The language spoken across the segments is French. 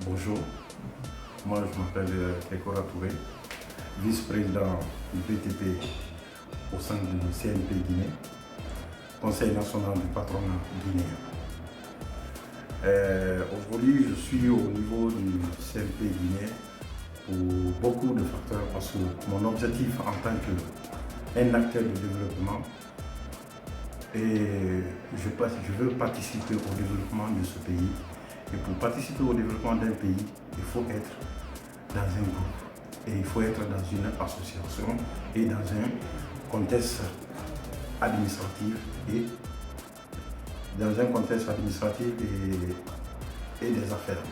Bonjour, moi je m'appelle Tekora Touré, vice-président du BTP au sein du CNP Guinée, Conseil national du patronat guinéen. Aujourd'hui je suis au niveau du CNP Guinée pour beaucoup de facteurs parce que mon objectif en tant qu'un acteur de développement et je veux participer au développement de ce pays. Et pour participer au développement d'un pays, il faut être dans un groupe et il faut être dans une association et dans un contexte administratif et des affaires.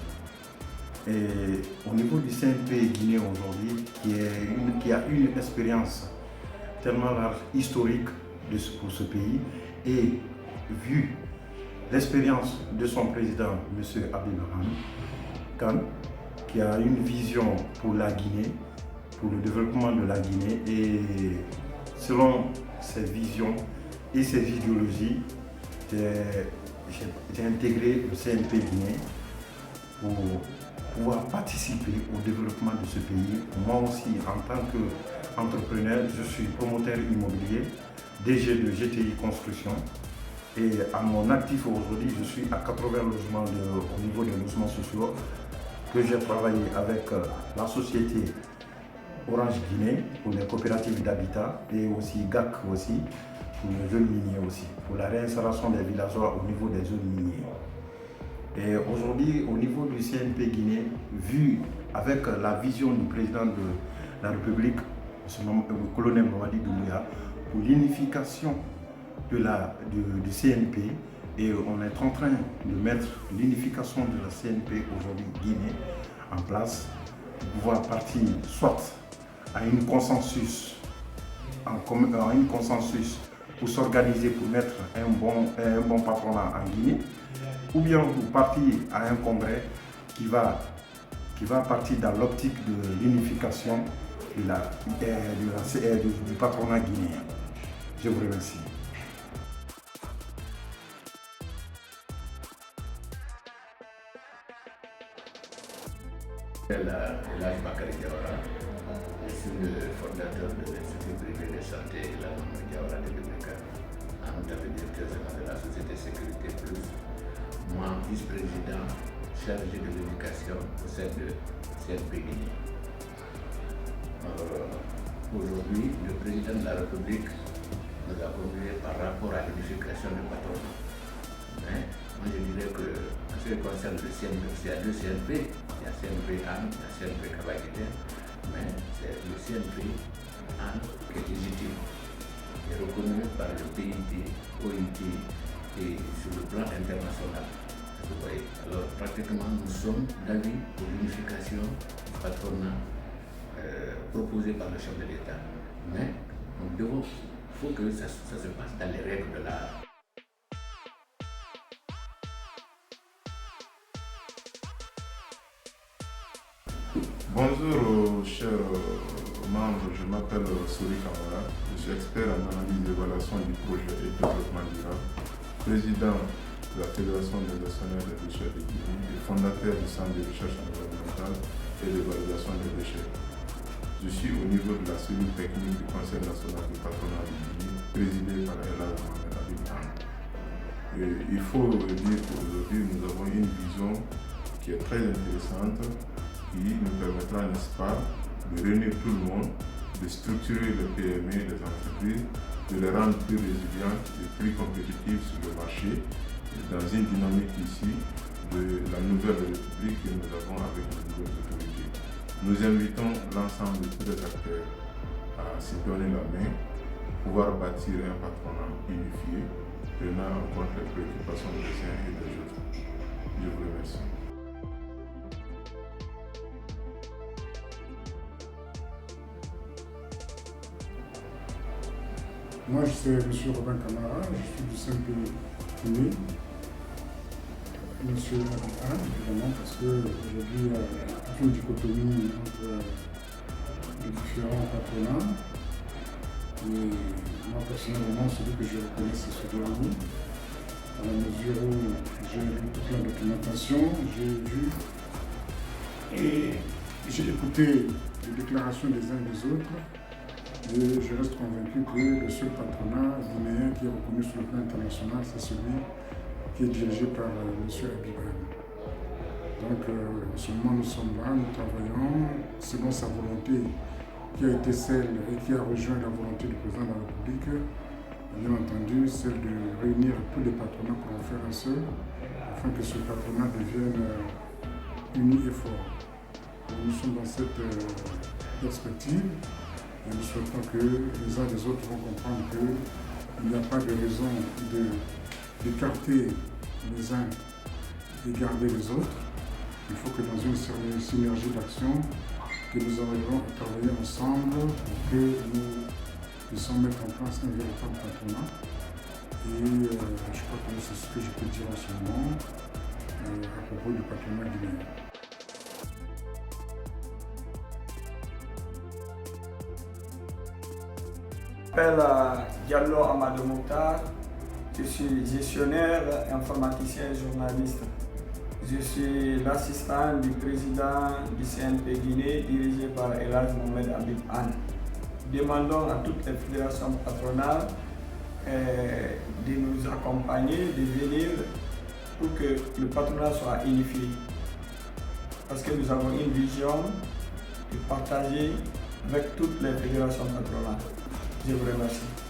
Et au niveau du CNP Guinée aujourd'hui, qui a une expérience tellement large, historique pour ce pays, et vu l'expérience de son président, M. Abdelrahman Khan, qui a une vision pour la Guinée, pour le développement de la Guinée, et selon ses visions et ses idéologies, j'ai intégré le CNP Guinée pour pouvoir participer au développement de ce pays. Moi aussi, en tant qu'entrepreneur, je suis promoteur immobilier, DG de GTI Construction. Et à mon actif aujourd'hui, je suis à 80 logements au niveau des logements sociaux que j'ai travaillé avec la société Orange Guinée pour les coopératives d'habitat et aussi GAC aussi pour les zones minières aussi, pour la réinstallation des villageois au niveau des zones minières. Et aujourd'hui, au niveau du CNP Guinée, vu avec la vision du président de la République, le colonel Mamadi Doumbouya, pour l'unification du CNP, et on est en train de mettre l'unification de la CNP aujourd'hui Guinée en place pour pouvoir partir soit à une consensus, pour s'organiser pour mettre un bon patronat en Guinée, ou bien pour partir à un congrès qui va partir dans l'optique de l'unification du patronat guinéen. Je vous remercie. Elhadji Bakary Diawara, je suis le fondateur de l'Institut privé de santé et la Diawara de Dominica, en tant que directeur général de la société Sécurité Plus, moi vice-président chargé de l'éducation au sein de CNP Guinée. Aujourd'hui, le président de la République nous a conduit par rapport à l'unification du patronat. Mais moi je dirais que en ce qui concerne le CNP, il y a deux CNP. Il y a CNP Anne, il y a CNP Kabagité, mais c'est le CNP Anne qui est légitime, qui est reconnu par le PIT, OIT et sur le plan international. Vous voyez. Alors pratiquement nous sommes d'avis pour l'unification du patronat proposé par le chef de l'État. Mais il faut que ça se passe dans les règles de l'art. Bonjour chers membres, je m'appelle Souri Kamara, je suis expert en analyse et évaluation du projet et développement durable, président de la Fédération des gestionnaires des déchets de Guinée et fondateur du Centre de recherche environnementale et d'évaluation des déchets. Je suis au niveau de la cellule technique du Conseil national du patronat de Guinée, présidé par Elhadji Mamadi Khan. Il faut dire qu'aujourd'hui nous avons une vision qui est très intéressante, qui nous permettra, n'est-ce pas, de réunir tout le monde, de structurer les PME, les entreprises, de les rendre plus résilientes et plus compétitives sur le marché, dans une dynamique ici de la nouvelle République que nous avons avec les nouvelles autorités. Nous invitons l'ensemble de tous les acteurs à se donner la main, pouvoir bâtir un patronat unifié, prenant en compte les préoccupations des uns et des autres. Je vous remercie. Moi, je suis M. Robin Camara, je suis du CNP Guinée. M. Abdelrahman, évidemment, parce qu'aujourd'hui, il y a une dichotomie entre les différents patronats. Et moi, personnellement, celui que je reconnais, c'est ce dernier. Dans la mesure où j'ai lu toute la documentation, j'ai vu Et j'ai écouté les déclarations des uns et des autres et je reste convaincu que le seul patronat guinéen qui est reconnu sur le plan international, c'est celui qui est dirigé par M. Abiban. Donc en ce moment nous sommes là, nous travaillons selon sa volonté qui a été celle et qui a rejoint la volonté du président de la République, bien entendu celle de réunir tous les patronats pour en faire un seul, afin que ce patronat devienne uni et fort. Donc, nous sommes dans cette perspective et nous souhaitons que les uns et les autres vont comprendre qu'il n'y a pas de raison d'écarter les uns et garder les autres. Il faut que dans une synergie d'action, que nous arriverons à travailler ensemble pour que nous puissions mettre en place un véritable patronat. Et je crois que c'est ce que je peux dire en ce moment à propos du patronat guinéen. Je m'appelle Diallo Amadou Mokhtar, je suis gestionnaire, informaticien et journaliste. Je suis l'assistant du président du CNP Guinée dirigé par El Hadj Mohamed Habib Anne. Demandons à toutes les fédérations patronales de nous accompagner, de venir pour que le patronat soit unifié. Parce que nous avons une vision de partager avec toutes les fédérations patronales. Je vous remercie.